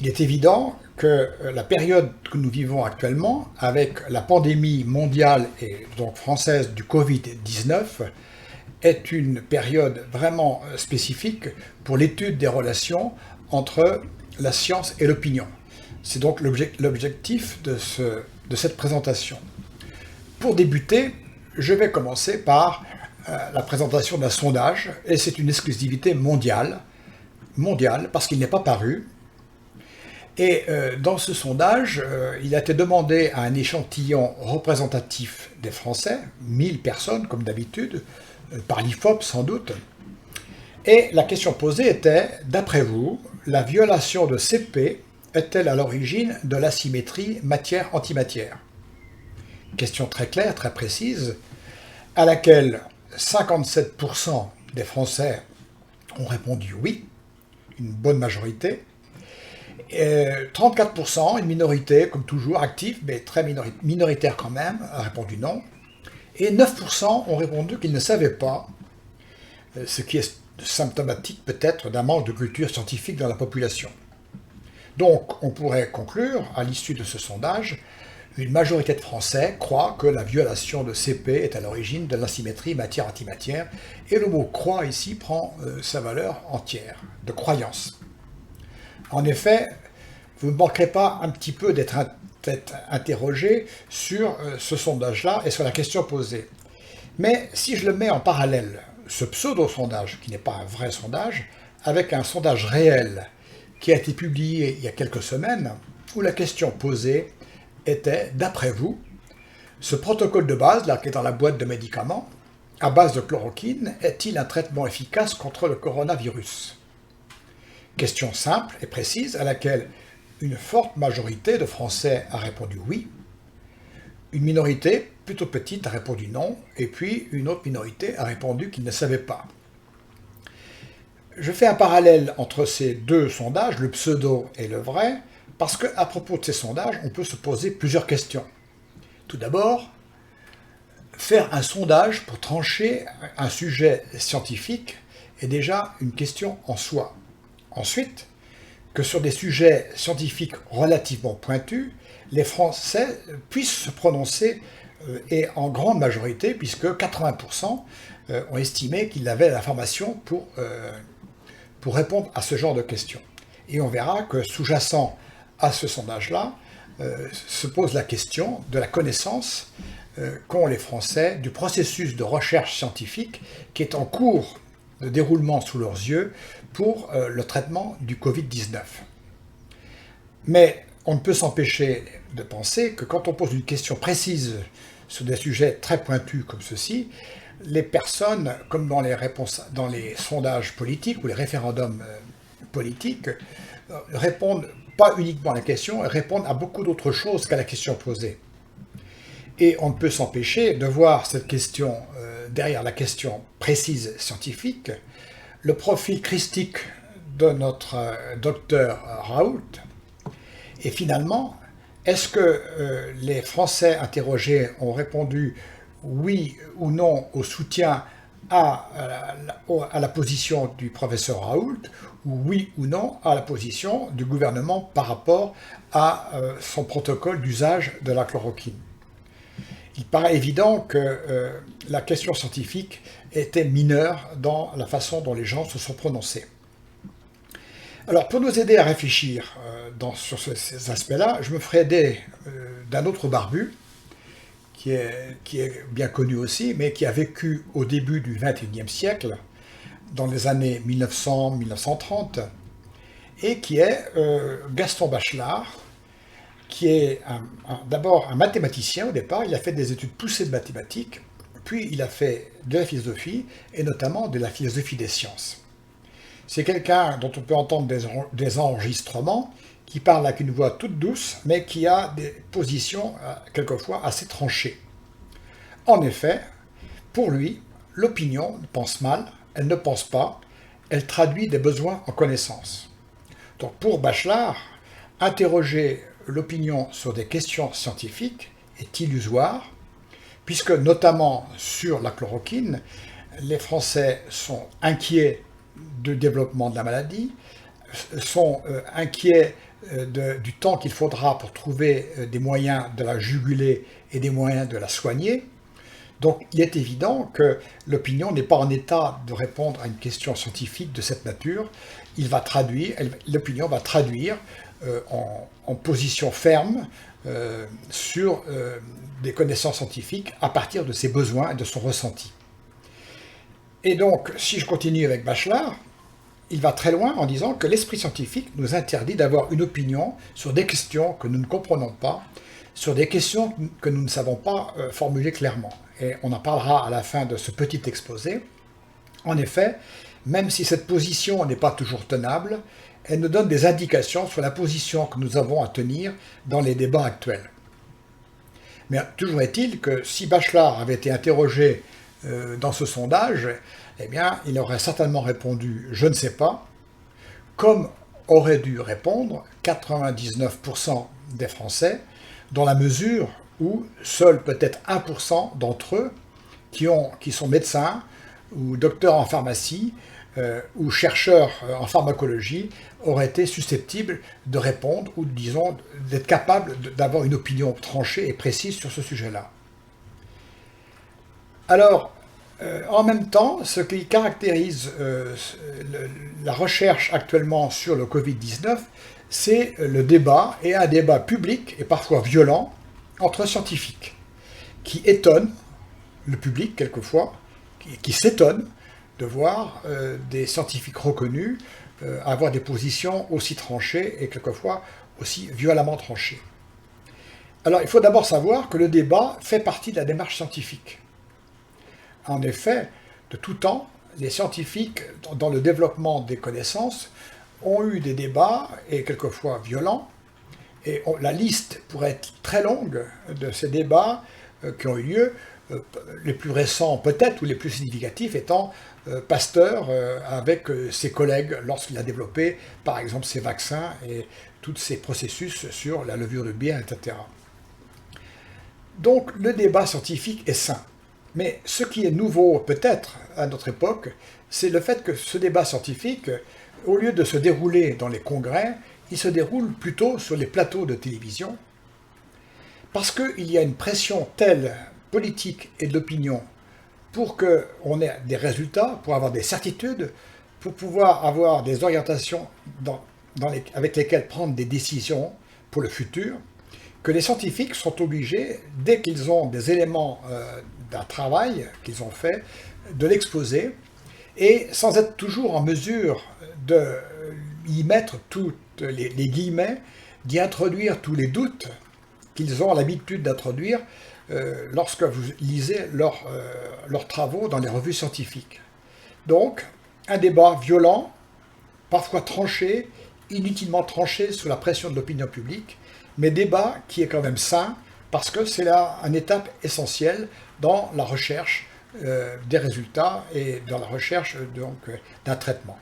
Il est évident que la période que nous vivons actuellement, avec la pandémie mondiale et donc française du Covid-19, est une période vraiment spécifique pour l'étude des relations entre la science et l'opinion. C'est donc l'objectif de cette présentation. Pour débuter, je vais commencer par la présentation d'un sondage, et c'est une exclusivité mondiale parce qu'il n'est pas paru. Et dans ce sondage, il a été demandé à un échantillon représentatif des Français, 1000 personnes comme d'habitude, par l'IFOP sans doute. Et la question posée était, d'après vous, la violation de CP est-elle à l'origine de l'asymétrie matière-antimatière? Question très claire, très précise, à laquelle 57% des Français ont répondu oui, une bonne majorité, 34%, une minorité, comme toujours, active, mais très minoritaire quand même, a répondu non. Et 9% ont répondu qu'ils ne savaient pas, ce qui est symptomatique peut-être d'un manque de culture scientifique dans la population. Donc, on pourrait conclure, à l'issue de ce sondage, une majorité de Français croient que la violation de CP est à l'origine de l'asymétrie matière-antimatière, et le mot « croit » ici prend sa valeur entière, de croyance. En effet, vous ne manquerez pas un petit peu d'être interrogé sur ce sondage-là et sur la question posée. Mais si je le mets en parallèle, ce pseudo-sondage, qui n'est pas un vrai sondage, avec un sondage réel qui a été publié il y a quelques semaines, où la question posée était, d'après vous, ce protocole de base, là, qui est dans la boîte de médicaments, à base de chloroquine, est-il un traitement efficace contre le coronavirus? Question simple et précise à laquelle une forte majorité de Français a répondu oui, une minorité plutôt petite a répondu non, et puis une autre minorité a répondu qu'ils ne savaient pas. Je fais un parallèle entre ces deux sondages, le pseudo et le vrai, parce qu'à propos de ces sondages, on peut se poser plusieurs questions. Tout d'abord, faire un sondage pour trancher un sujet scientifique est déjà une question en soi. Ensuite, que sur des sujets scientifiques relativement pointus, les Français puissent se prononcer, et en grande majorité, puisque 80% ont estimé qu'ils avaient l'information pour répondre à ce genre de questions. Et on verra que sous-jacent à ce sondage-là, se pose la question de la connaissance qu'ont les Français du processus de recherche scientifique qui est en cours de déroulement sous leurs yeux pour le traitement du Covid-19. Mais on ne peut s'empêcher de penser que quand on pose une question précise sur des sujets très pointus comme ceci, les personnes, comme dans les sondages politiques ou les référendums politiques, répondent pas uniquement à la question, elles répondent à beaucoup d'autres choses qu'à la question posée. Et on ne peut s'empêcher de voir cette question, derrière la question précise scientifique, le profil christique de notre docteur Raoult. Et finalement, est-ce que les Français interrogés ont répondu oui ou non au soutien à la position du professeur Raoult, ou oui ou non à la position du gouvernement par rapport à son protocole d'usage de la chloroquine? Il paraît évident que la question scientifique était mineure dans la façon dont les gens se sont prononcés. Alors, pour nous aider à réfléchir sur ces aspects-là, je me ferai aider d'un autre barbu, qui est bien connu aussi, mais qui a vécu au début du XXIe siècle, dans les années 1900-1930, et qui est Gaston Bachelard, qui est d'abord un mathématicien au départ. Il a fait des études poussées de mathématiques, puis il a fait de la philosophie, et notamment de la philosophie des sciences. C'est quelqu'un dont on peut entendre des enregistrements, qui parle avec une voix toute douce, mais qui a des positions quelquefois assez tranchées. En effet, pour lui, l'opinion pense mal, elle ne pense pas, elle traduit des besoins en connaissances. Donc pour Bachelard, interroger l'opinion sur des questions scientifiques est illusoire, puisque notamment sur la chloroquine, les Français sont inquiets du développement de la maladie, sont inquiets du temps qu'il faudra pour trouver des moyens de la juguler et des moyens de la soigner. Donc il est évident que l'opinion n'est pas en état de répondre à une question scientifique de cette nature. L'opinion va traduire en position ferme sur des connaissances scientifiques à partir de ses besoins et de son ressenti. Et donc, si je continue avec Bachelard, il va très loin en disant que l'esprit scientifique nous interdit d'avoir une opinion sur des questions que nous ne comprenons pas, sur des questions que nous ne savons pas formuler clairement. Et on en parlera à la fin de ce petit exposé. En effet, même si cette position n'est pas toujours tenable, elle nous donne des indications sur la position que nous avons à tenir dans les débats actuels. Mais toujours est-il que si Bachelard avait été interrogé dans ce sondage, eh bien, il aurait certainement répondu « je ne sais pas », comme auraient dû répondre 99% des Français, dans la mesure où seuls peut-être 1% d'entre eux, qui sont médecins ou docteurs en pharmacie ou chercheurs en pharmacologie, auraient été susceptibles de répondre ou, disons, d'être capables d'avoir une opinion tranchée et précise sur ce sujet-là. Alors, en même temps, ce qui caractérise la recherche actuellement sur le Covid-19, c'est le débat, et un débat public et parfois violent, entre scientifiques, qui étonne le public quelquefois, qui s'étonne de voir des scientifiques reconnus avoir des positions aussi tranchées et quelquefois aussi violemment tranchées. Alors, il faut d'abord savoir que le débat fait partie de la démarche scientifique. En effet, de tout temps, les scientifiques, dans le développement des connaissances, ont eu des débats, et quelquefois violents, et la liste pourrait être très longue de ces débats qui ont eu lieu, les plus récents peut-être, ou les plus significatifs étant Pasteur avec ses collègues lorsqu'il a développé, par exemple, ses vaccins et tous ces processus sur la levure de bière, etc. Donc, le débat scientifique est sain. Mais ce qui est nouveau, peut-être, à notre époque, c'est le fait que ce débat scientifique, au lieu de se dérouler dans les congrès, il se déroule plutôt sur les plateaux de télévision, parce qu'il y a une pression telle, politique et d'opinion, pour qu'on ait des résultats, pour avoir des certitudes, pour pouvoir avoir des orientations avec lesquelles prendre des décisions pour le futur, que les scientifiques sont obligés, dès qu'ils ont des éléments d'un travail qu'ils ont fait, de l'exposer, et sans être toujours en mesure d'y mettre tous les guillemets, d'y introduire tous les doutes qu'ils ont l'habitude d'introduire lorsque vous lisez leurs travaux dans les revues scientifiques. Donc, un débat violent, parfois tranché, inutilement tranché sous la pression de l'opinion publique, mais débat qui est quand même sain, parce que c'est là une étape essentielle dans la recherche des résultats et dans la recherche d'un traitement.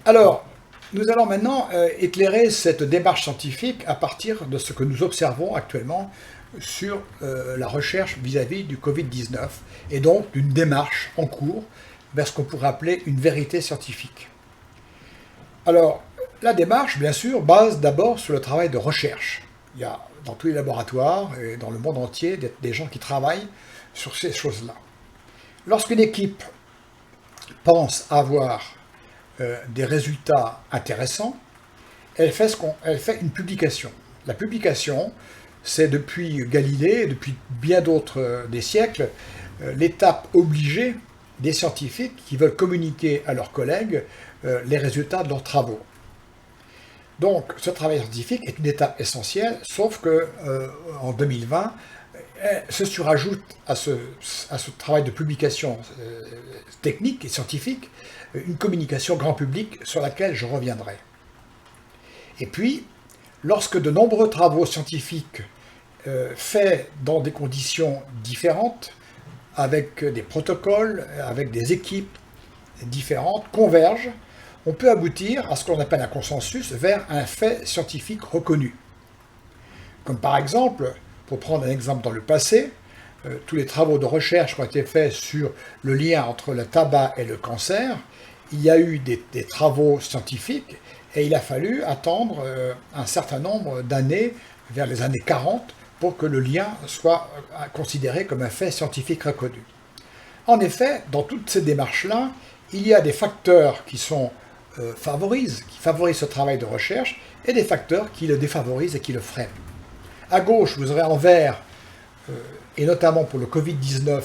Alors, nous allons maintenant éclairer cette démarche scientifique à partir de ce que nous observons actuellement sur la recherche vis-à-vis du Covid-19, et donc d'une démarche en cours vers ce qu'on pourrait appeler une vérité scientifique. Alors, la démarche, bien sûr, base d'abord sur le travail de recherche. Il y a dans tous les laboratoires et dans le monde entier des gens qui travaillent sur ces choses-là. Lorsqu'une équipe pense avoir des résultats intéressants, elle fait une publication. La publication, c'est depuis Galilée, et depuis bien d'autres des siècles, l'étape obligée des scientifiques qui veulent communiquer à leurs collègues les résultats de leurs travaux. Donc, ce travail scientifique est une étape essentielle, sauf que en 2020, se surajoute à ce travail de publication technique et scientifique une communication grand public sur laquelle je reviendrai. Et puis, lorsque de nombreux travaux scientifiques faits dans des conditions différentes, avec des protocoles, avec des équipes différentes, convergent, on peut aboutir à ce qu'on appelle un consensus vers un fait scientifique reconnu. Comme par exemple, pour prendre un exemple dans le passé, tous les travaux de recherche qui ont été faits sur le lien entre le tabac et le cancer, il y a eu des travaux scientifiques et il a fallu attendre un certain nombre d'années, vers les années 40, pour que le lien soit considéré comme un fait scientifique reconnu. En effet, dans toutes ces démarches-là, il y a des facteurs qui favorisent ce travail de recherche et des facteurs qui le défavorisent et qui le freinent. À gauche, vous aurez en vert, et notamment pour le Covid-19,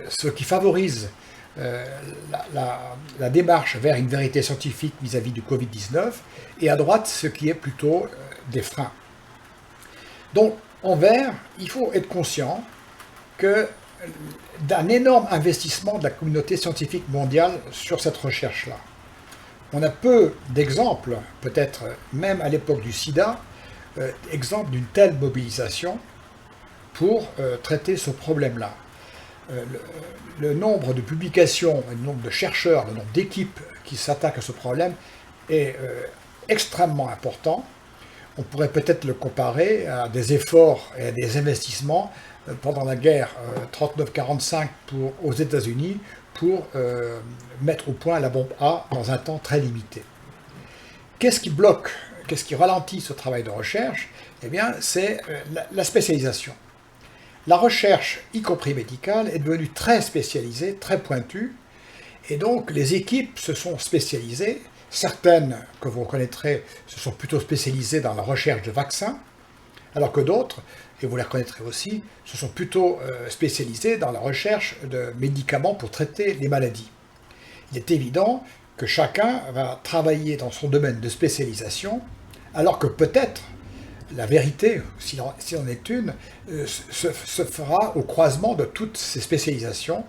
ce qui favorise la démarche vers une vérité scientifique vis-à-vis du Covid-19, et à droite, ce qui est plutôt des freins. Donc, en vert, il faut être conscient d'un énorme investissement de la communauté scientifique mondiale sur cette recherche-là. On a peu d'exemples, peut-être même à l'époque du sida, exemples d'une telle mobilisation pour traiter ce problème-là. Le nombre de publications, le nombre de chercheurs, le nombre d'équipes qui s'attaquent à ce problème est extrêmement important. On pourrait peut-être le comparer à des efforts et à des investissements pendant la guerre 39-45 aux États-Unis pour mettre au point la bombe A dans un temps très limité. Qu'est-ce qui bloque, qu'est-ce qui ralentit ce travail de recherche? Eh bien, c'est la spécialisation. La recherche, y compris médicale, est devenue très spécialisée, très pointue, et donc les équipes se sont spécialisées. Certaines, que vous reconnaîtrez, se sont plutôt spécialisées dans la recherche de vaccins, alors que d'autres, et vous les reconnaîtrez aussi, se sont plutôt spécialisées dans la recherche de médicaments pour traiter les maladies. Il est évident que chacun va travailler dans son domaine de spécialisation, alors que peut-être la vérité, s'il en est une, se fera au croisement de toutes ces spécialisations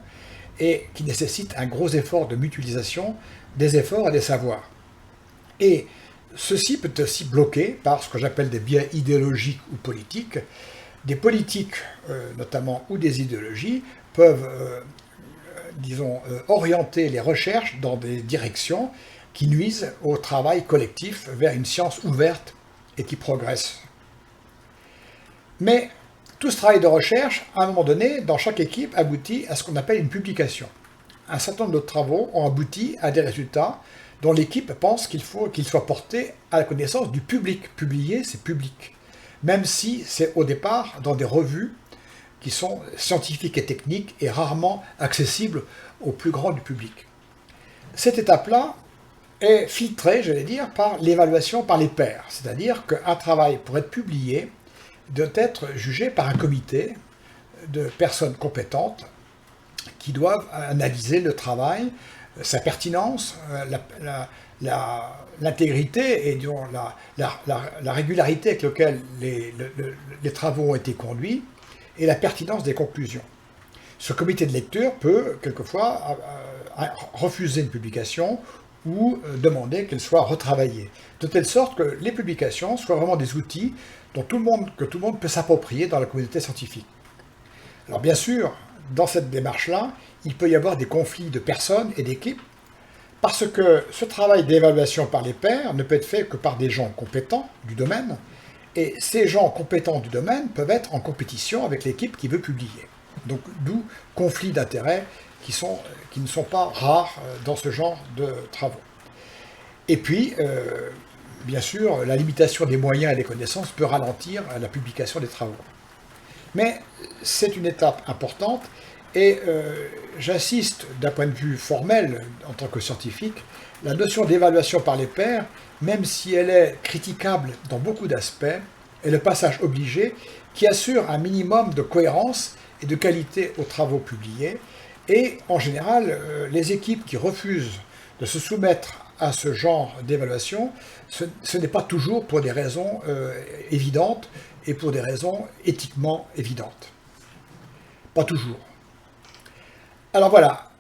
et qui nécessite un gros effort de mutualisation des efforts et des savoirs. Et ceci peut aussi bloquer par ce que j'appelle des biais idéologiques ou politiques. Des politiques, notamment, ou des idéologies peuvent, orienter les recherches dans des directions qui nuisent au travail collectif vers une science ouverte et qui progresse. Mais tout ce travail de recherche, à un moment donné, dans chaque équipe, aboutit à ce qu'on appelle une publication. Un certain nombre de travaux ont abouti à des résultats dont l'équipe pense qu'il faut qu'ils soient portés à la connaissance du public. Publier, c'est public. Même si c'est au départ dans des revues qui sont scientifiques et techniques et rarement accessibles au plus grand du public. Cette étape-là est filtrée, j'allais dire, par l'évaluation par les pairs. C'est-à-dire qu'un travail, pour être publié, doit être jugé par un comité de personnes compétentes qui doivent analyser le travail, sa pertinence, l'intégrité et disons, la régularité avec laquelle les travaux ont été conduits et la pertinence des conclusions. Ce comité de lecture peut quelquefois refuser une publication ou demander qu'elle soit retravaillée, de telle sorte que les publications soient vraiment des outils que tout le monde peut s'approprier dans la communauté scientifique. Alors bien sûr, dans cette démarche-là, il peut y avoir des conflits de personnes et d'équipes, parce que ce travail d'évaluation par les pairs ne peut être fait que par des gens compétents du domaine, et ces gens compétents du domaine peuvent être en compétition avec l'équipe qui veut publier. Donc d'où conflits d'intérêts qui ne sont pas rares dans ce genre de travaux. Et puis, bien sûr, la limitation des moyens et des connaissances peut ralentir la publication des travaux. Mais c'est une étape importante et j'insiste d'un point de vue formel en tant que scientifique, la notion d'évaluation par les pairs, même si elle est critiquable dans beaucoup d'aspects, est le passage obligé qui assure un minimum de cohérence et de qualité aux travaux publiés. Et en général, les équipes qui refusent de se soumettre à ce genre d'évaluation, ce n'est pas toujours pour des raisons évidentes et pour des raisons éthiquement évidentes. Pas toujours. Alors voilà,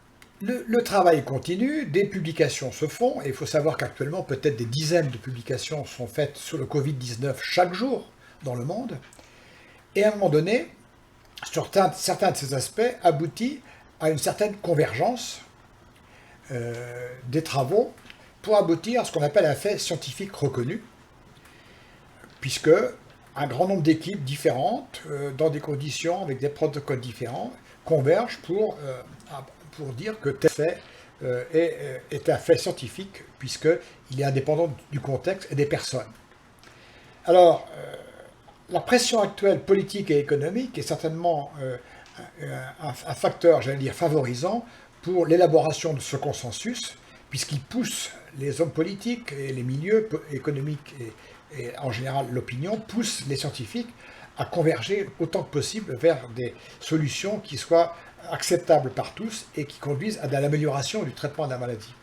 le travail continue, des publications se font, et il faut savoir qu'actuellement, peut-être des dizaines de publications sont faites sur le Covid-19 chaque jour dans le monde, et à un moment donné, sur certains de ces aspects, aboutit à une certaine convergence des travaux pour aboutir à ce qu'on appelle un fait scientifique reconnu, puisque un grand nombre d'équipes différentes, dans des conditions, avec des protocoles différents, convergent pour dire que tel fait est un fait scientifique, puisqu'il est indépendant du contexte et des personnes. Alors, la pression actuelle politique et économique est certainement un facteur, j'allais dire, favorisant pour l'élaboration de ce consensus, puisqu'il pousse les hommes politiques et les milieux économiques et en général l'opinion, poussent les scientifiques à converger autant que possible vers des solutions qui soient acceptables par tous et qui conduisent à l'amélioration du traitement de la maladie.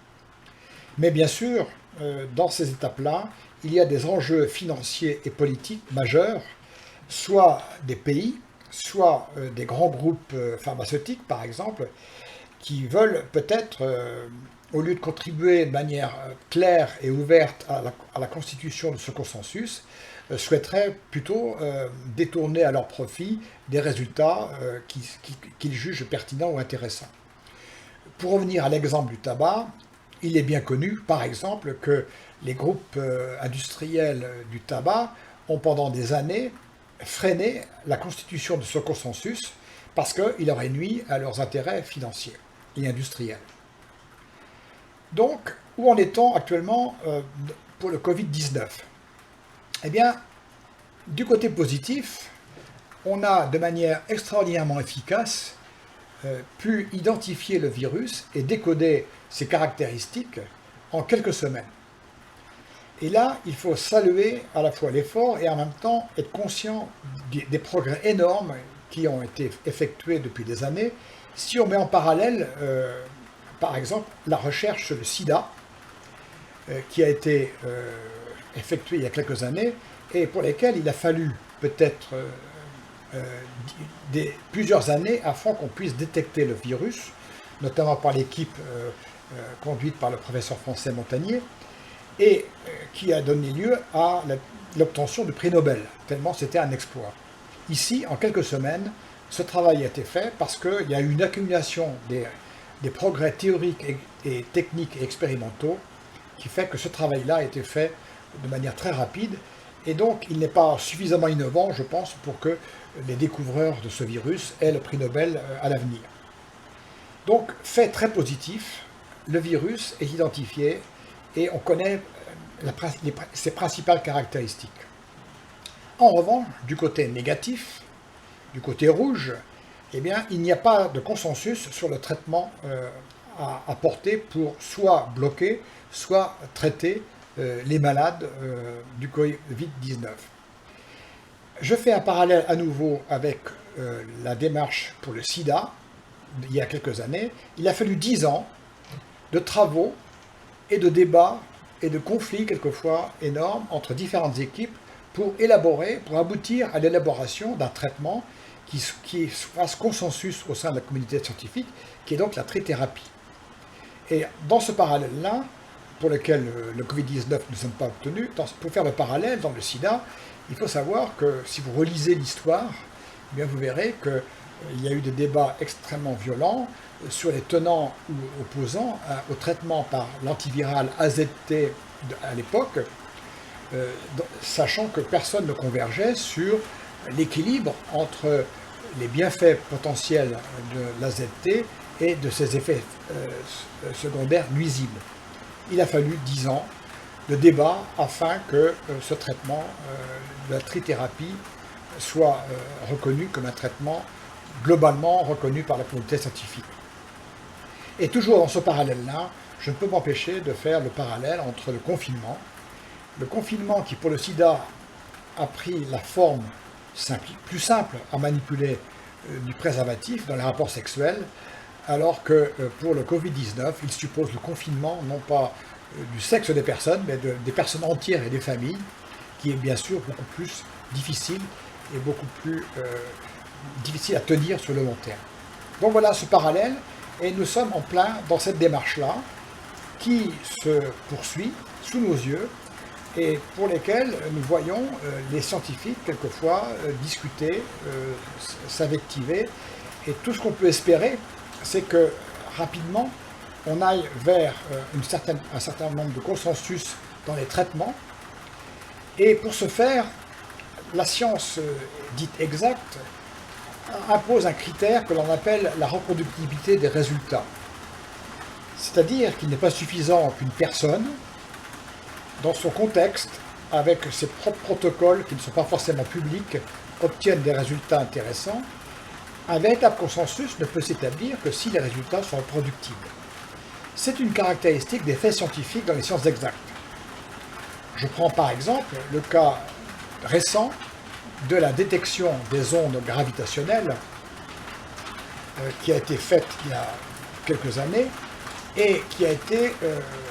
Mais bien sûr, dans ces étapes-là, il y a des enjeux financiers et politiques majeurs, soit des pays, soit des grands groupes pharmaceutiques, par exemple, qui veulent peut-être, au lieu de contribuer de manière claire et ouverte à la constitution de ce consensus, souhaiteraient plutôt détourner à leur profit des résultats qu'ils jugent pertinents ou intéressants. Pour revenir à l'exemple du tabac, il est bien connu, par exemple, que les groupes industriels du tabac ont pendant des années freiné la constitution de ce consensus parce qu'il aurait nui à leurs intérêts financiers et industriels. Donc, où en est-on actuellement pour le Covid-19 ? Eh bien, du côté positif, on a de manière extraordinairement efficace pu identifier le virus et décoder ses caractéristiques en quelques semaines. Et là, il faut saluer à la fois l'effort et en même temps être conscient des progrès énormes qui ont été effectués depuis des années. Si on met en parallèle, par exemple, la recherche sur le sida, qui a été effectuée il y a quelques années, et pour lesquelles il a fallu peut-être plusieurs années afin qu'on puisse détecter le virus, notamment par l'équipe conduite par le professeur français Montagnier, et qui a donné lieu à l'obtention du prix Nobel, tellement c'était un exploit. Ici, en quelques semaines, ce travail a été fait parce qu'il y a eu une accumulation des progrès théoriques et techniques et expérimentaux qui fait que ce travail-là a été fait de manière très rapide, et donc il n'est pas suffisamment innovant, je pense, pour que les découvreurs de ce virus aient le prix Nobel à l'avenir. Donc, fait très positif, le virus est identifié et on connaît ses principales caractéristiques. En revanche, du côté négatif, du côté rouge, eh bien, il n'y a pas de consensus sur le traitement à apporter pour soit bloquer, soit traiter les malades du Covid-19. Je fais un parallèle à nouveau avec la démarche pour le sida, il y a quelques années. Il a fallu 10 ans de travaux et de débats et de conflits quelquefois énormes entre différentes équipes pour aboutir à l'élaboration d'un traitement qui fasse consensus au sein de la communauté scientifique, qui est donc la trithérapie. Et dans ce parallèle-là, pour lequel le Covid-19 ne sommes pas obtenus, pour faire le parallèle dans le sida, il faut savoir que si vous relisez l'histoire, eh bien vous verrez qu'il y a eu des débats extrêmement violents sur les tenants ou opposants au traitement par l'antiviral AZT à l'époque, sachant que personne ne convergeait sur l'équilibre entre les bienfaits potentiels de l'AZT et de ses effets secondaires nuisibles. Il a fallu 10 ans de débat afin que ce traitement de la trithérapie soit reconnu comme un traitement globalement reconnu par la communauté scientifique. Et toujours dans ce parallèle-là, je ne peux m'empêcher de faire le parallèle entre le confinement qui pour le sida a pris la forme plus simple à manipuler du préservatif dans les rapports sexuels, alors que pour le Covid-19, il suppose le confinement non pas du sexe des personnes, mais des personnes entières et des familles, qui est bien sûr beaucoup plus difficile et beaucoup plus difficile à tenir sur le long terme. Donc voilà ce parallèle, et nous sommes en plein dans cette démarche-là, qui se poursuit sous nos yeux, et pour lesquels nous voyons les scientifiques quelquefois discuter, s'invectiver, et tout ce qu'on peut espérer, c'est que rapidement on aille vers un certain nombre de consensus dans les traitements, et pour ce faire, la science dite exacte impose un critère que l'on appelle la reproductibilité des résultats. C'est-à-dire qu'il n'est pas suffisant qu'une personne, dans son contexte, avec ses propres protocoles qui ne sont pas forcément publics, obtienne des résultats intéressants. Un véritable consensus ne peut s'établir que si les résultats sont reproductibles. C'est une caractéristique des faits scientifiques dans les sciences exactes. Je prends par exemple le cas récent de la détection des ondes gravitationnelles qui a été faite il y a quelques années et qui a été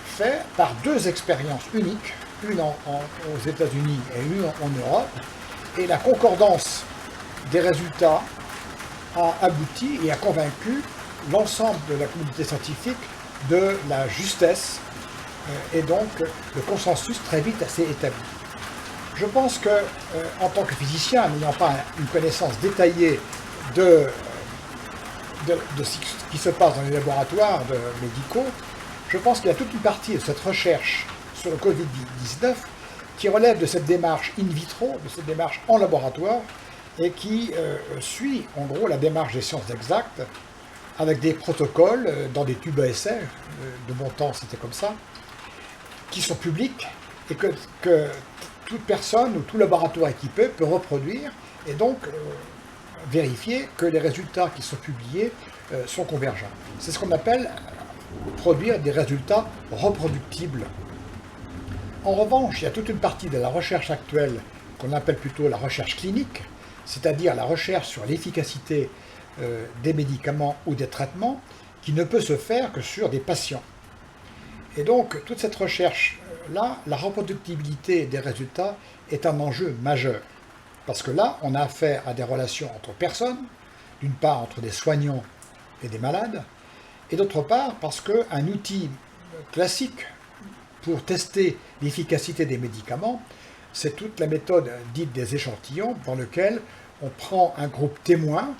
fait par deux expériences uniques, une aux États-Unis et une en Europe, et la concordance des résultats a abouti et a convaincu l'ensemble de la communauté scientifique de la justesse et donc le consensus très vite assez établi. Je pense que, en tant que physicien, n'ayant pas une connaissance détaillée de ce qui se passe dans les laboratoires médicaux, je pense qu'il y a toute une partie de cette recherche sur le Covid-19 qui relève de cette démarche in vitro, de cette démarche en laboratoire, et qui suit en gros la démarche des sciences exactes, avec des protocoles dans des tubes à essai, de mon temps c'était comme ça, qui sont publics, et que toute personne ou tout laboratoire équipé peut reproduire, et donc vérifier que les résultats qui sont publiés sont convergents. C'est ce qu'on appelle produire des résultats reproductibles. En revanche, il y a toute une partie de la recherche actuelle qu'on appelle plutôt la recherche clinique, c'est-à-dire la recherche sur l'efficacité des médicaments ou des traitements, qui ne peut se faire que sur des patients. Et donc, toute cette recherche-là, la reproductibilité des résultats est un enjeu majeur. Parce que là, on a affaire à des relations entre personnes, d'une part entre des soignants et des malades, et d'autre part parce qu'un outil classique pour tester l'efficacité des médicaments, c'est toute la méthode dite des échantillons, dans lequel on prend un groupe témoin,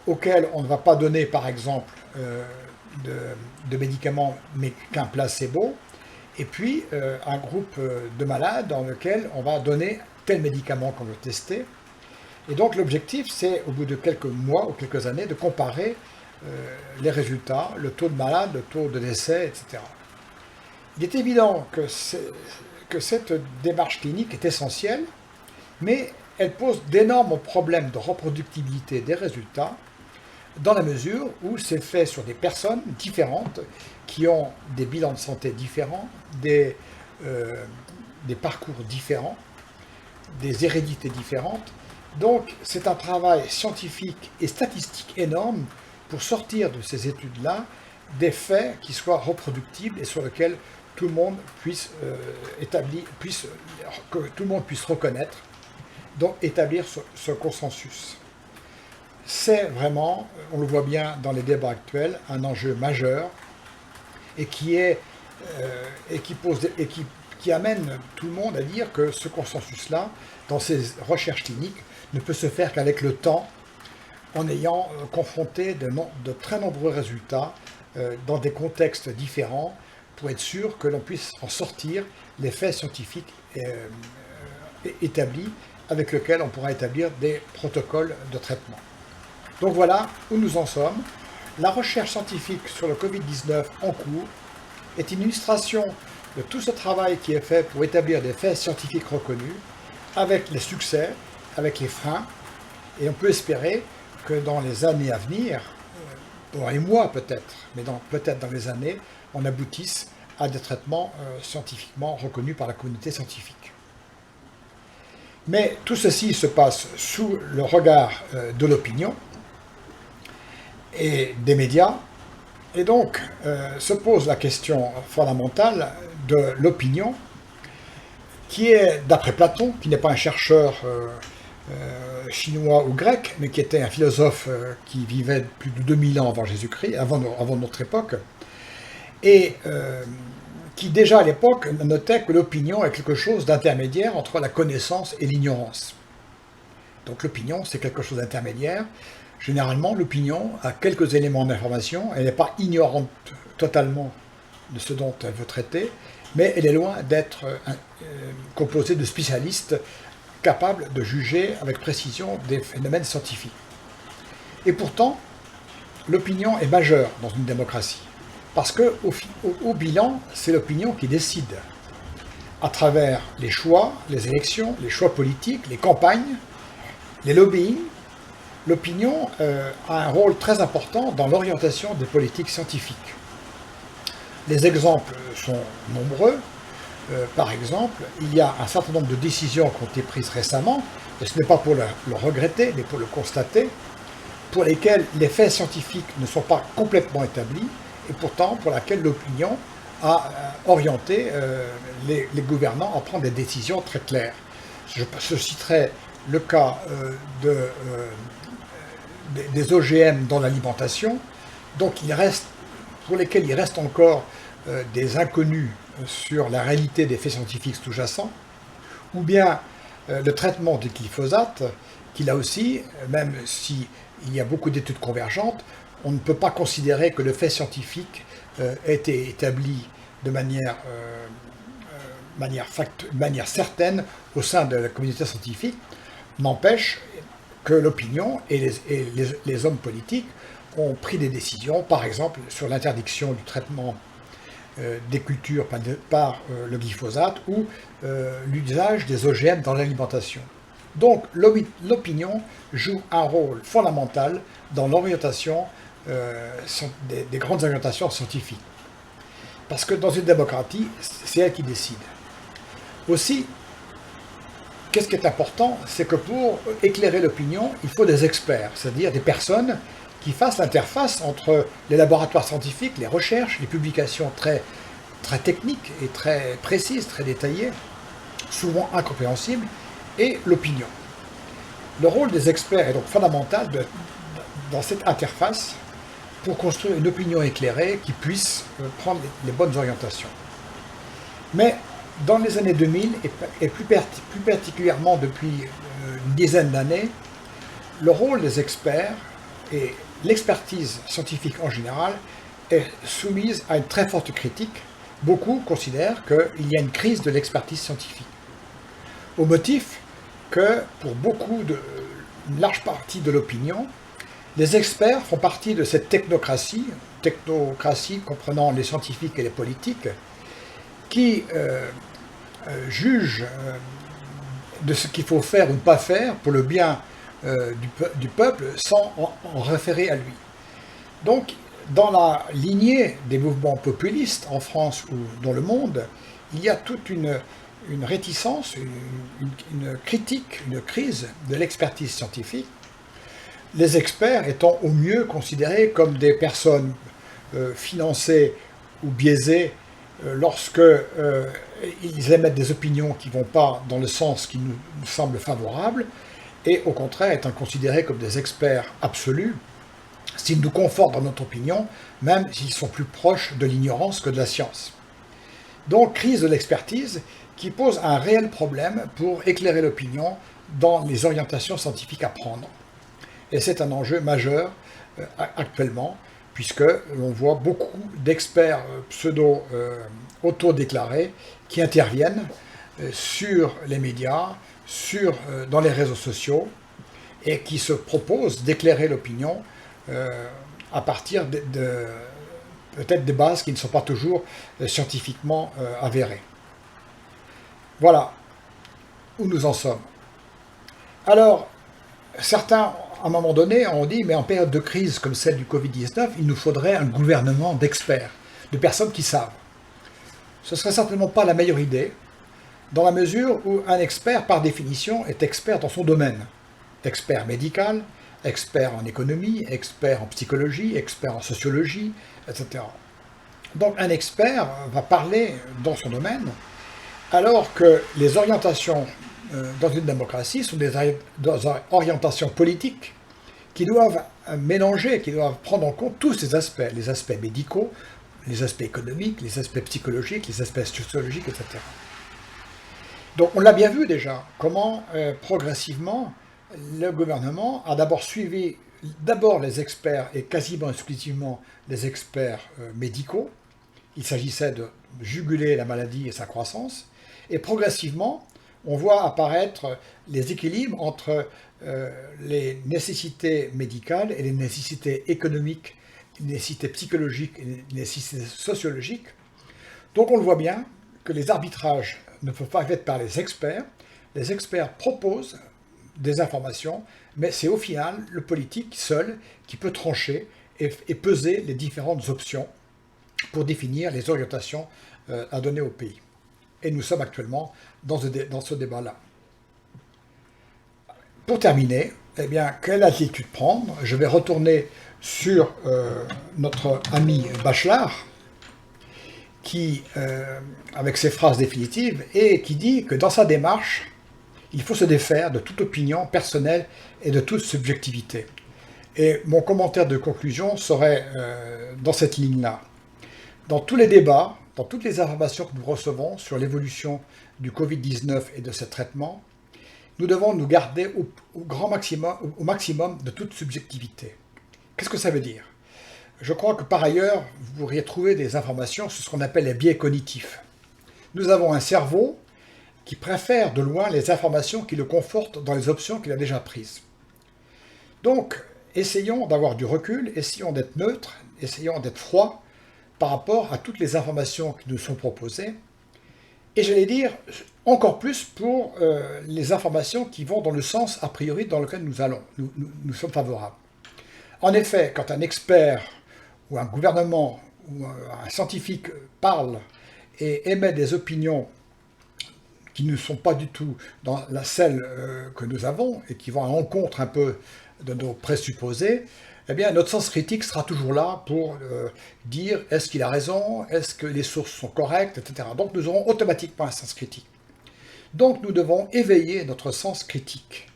auquel on ne va pas donner par exemple de médicaments mais qu'un placebo, et puis un groupe de malades dans lequel on va donner tel médicament qu'on veut tester. Et donc l'objectif, c'est au bout de quelques mois ou quelques années de comparer les résultats, le taux de malades, le taux de décès, etc. Il est évident que cette démarche clinique est essentielle, mais elle pose d'énormes problèmes de reproductibilité des résultats, dans la mesure où c'est fait sur des personnes différentes, qui ont des bilans de santé différents, des parcours différents, des hérédités différentes. Donc c'est un travail scientifique et statistique énorme pour sortir de ces études-là des faits qui soient reproductibles et sur lesquels tout le monde puisse que tout le monde puisse reconnaître, donc établir ce consensus. C'est vraiment, on le voit bien dans les débats actuels, un enjeu majeur et qui amène tout le monde à dire que ce consensus-là, dans ces recherches cliniques, ne peut se faire qu'avec le temps, en ayant confronté de très nombreux résultats dans des contextes différents, pour être sûr que l'on puisse en sortir les faits scientifiques établis, avec lesquels on pourra établir des protocoles de traitement. Donc voilà où nous en sommes. La recherche scientifique sur le Covid-19 en cours est une illustration de tout ce travail qui est fait pour établir des faits scientifiques reconnus, avec les succès, avec les freins, et on peut espérer que dans les années à venir, dans les mois peut-être, mais peut-être dans les années, on aboutisse à des traitements scientifiquement reconnus par la communauté scientifique. Mais tout ceci se passe sous le regard de l'opinion et des médias, et donc se pose la question fondamentale de l'opinion, qui est, d'après Platon, qui n'est pas un chercheur chinois ou grec, mais qui était un philosophe qui vivait plus de 2000 ans avant Jésus-Christ, avant notre époque, et qui déjà à l'époque notait que l'opinion est quelque chose d'intermédiaire entre la connaissance et l'ignorance. Donc l'opinion, c'est quelque chose d'intermédiaire. Généralement, l'opinion a quelques éléments d'information, elle n'est pas ignorante totalement de ce dont elle veut traiter, mais elle est loin d'être composée de spécialistes capables de juger avec précision des phénomènes scientifiques. Et pourtant, l'opinion est majeure dans une démocratie. Parce qu'au bilan, c'est l'opinion qui décide, à travers les choix, les élections, les choix politiques, les campagnes, les lobbying. L'opinion a un rôle très important dans l'orientation des politiques scientifiques. Les exemples sont nombreux. Par exemple, il y a un certain nombre de décisions qui ont été prises récemment, et ce n'est pas pour le regretter, mais pour le constater, pour lesquelles les faits scientifiques ne sont pas complètement établis, et pourtant pour laquelle l'opinion a orienté les gouvernants à prendre des décisions très claires. Je citerai le cas des OGM dans l'alimentation, donc pour lesquels il reste encore des inconnus sur la réalité des faits scientifiques sous-jacents, ou bien le traitement du glyphosate, qui là aussi, même s'il y a beaucoup d'études convergentes, on ne peut pas considérer que le fait scientifique ait été établi de manière certaine au sein de la communauté scientifique. N'empêche que l'opinion et les hommes politiques ont pris des décisions, par exemple sur l'interdiction du traitement des cultures par le glyphosate ou l'usage des OGM dans l'alimentation. Donc l'opinion joue un rôle fondamental dans l'orientation des grandes orientations scientifiques. Parce que dans une démocratie, c'est elle qui décide. Aussi, qu'est-ce qui est important, c'est que pour éclairer l'opinion, il faut des experts, c'est-à-dire des personnes qui fassent l'interface entre les laboratoires scientifiques, les recherches, les publications très, très techniques et très précises, très détaillées, souvent incompréhensibles, et l'opinion. Le rôle des experts est donc fondamental dans cette interface pour construire une opinion éclairée qui puisse prendre les bonnes orientations. Mais dans les années 2000, et plus particulièrement depuis une dizaine d'années, le rôle des experts et l'expertise scientifique en général est soumise à une très forte critique. Beaucoup considèrent qu'il y a une crise de l'expertise scientifique. Au motif que, pour une large partie de l'opinion, les experts font partie de cette technocratie comprenant les scientifiques et les politiques, qui jugent de ce qu'il faut faire ou pas faire pour le bien du peuple sans en référer à lui. Donc, dans la lignée des mouvements populistes en France ou dans le monde, il y a toute une réticence, une critique, une crise de l'expertise scientifique, les experts étant au mieux considérés comme des personnes financées ou biaisées lorsque ils émettent des opinions qui ne vont pas dans le sens qui nous semble favorable, et au contraire étant considérés comme des experts absolus, s'ils nous confortent dans notre opinion, même s'ils sont plus proches de l'ignorance que de la science. Donc, crise de l'expertise qui pose un réel problème pour éclairer l'opinion dans les orientations scientifiques à prendre. Et c'est un enjeu majeur actuellement, puisque l'on voit beaucoup d'experts auto-déclarés qui interviennent sur les médias, dans les réseaux sociaux, et qui se proposent d'éclairer l'opinion à partir peut-être des bases qui ne sont pas toujours scientifiquement avérées. Voilà où nous en sommes. Alors, certains, à un moment donné, ont dit, mais en période de crise comme celle du Covid-19, il nous faudrait un gouvernement d'experts, de personnes qui savent. Ce ne serait certainement pas la meilleure idée, dans la mesure où un expert, par définition, est expert dans son domaine. Expert médical, expert en économie, expert en psychologie, expert en sociologie, etc. Donc un expert va parler dans son domaine, alors que les orientations dans une démocratie sont des orientations politiques qui doivent mélanger, qui doivent prendre en compte tous ces aspects, les aspects médicaux, les aspects économiques, les aspects psychologiques, les aspects sociologiques, etc. Donc on l'a bien vu déjà, comment progressivement le gouvernement a d'abord suivi les experts et quasiment exclusivement les experts médicaux. Il s'agissait de juguler la maladie et sa croissance. Et progressivement, on voit apparaître les équilibres entre les nécessités médicales et les nécessités économiques une nécessité psychologique et une nécessité sociologique. Donc on le voit bien que les arbitrages ne peuvent pas être faits par les experts. Les experts proposent des informations, mais c'est au final le politique seul qui peut trancher et peser les différentes options pour définir les orientations à donner au pays. Et nous sommes actuellement dans ce débat-là. Pour terminer, eh bien, quelle attitude prendre? Je vais retourner sur notre ami Bachelard, qui, avec ses phrases définitives, et qui dit que dans sa démarche, il faut se défaire de toute opinion personnelle et de toute subjectivité. Et mon commentaire de conclusion serait dans cette ligne-là. Dans tous les débats, dans toutes les informations que nous recevons sur l'évolution du Covid-19 et de ses traitements, nous devons nous garder au maximum de toute subjectivité. Qu'est-ce que ça veut dire? Je crois que par ailleurs, vous pourriez trouver des informations sur ce qu'on appelle les biais cognitifs. Nous avons un cerveau qui préfère de loin les informations qui le confortent dans les options qu'il a déjà prises. Donc, essayons d'avoir du recul, essayons d'être neutres, essayons d'être froids par rapport à toutes les informations qui nous sont proposées, et j'allais dire encore plus pour les informations qui vont dans le sens a priori dans lequel nous sommes favorables. En effet, quand un expert ou un gouvernement ou un scientifique parle et émet des opinions qui ne sont pas du tout dans celle que nous avons et qui vont à l'encontre un peu de nos présupposés, eh bien notre sens critique sera toujours là pour dire est-ce qu'il a raison, est-ce que les sources sont correctes, etc. Donc nous aurons automatiquement un sens critique. Donc nous devons éveiller notre sens critique,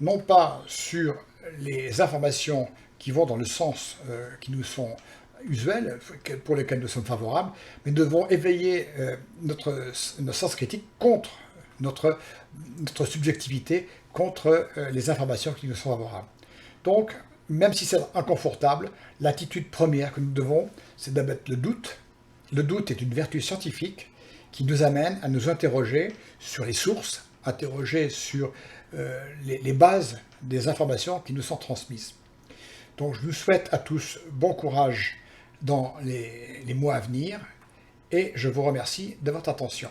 non pas sur les informations qui vont dans le sens qui nous sont usuels, pour lesquels nous sommes favorables, mais nous devons éveiller notre sens critique contre notre subjectivité, contre les informations qui nous sont favorables. Donc, même si c'est inconfortable, l'attitude première que nous devons, c'est d'abattre le doute. Le doute est une vertu scientifique qui nous amène à nous interroger sur les sources, interroger sur les bases des informations qui nous sont transmises. Donc je vous souhaite à tous bon courage dans les mois à venir et je vous remercie de votre attention.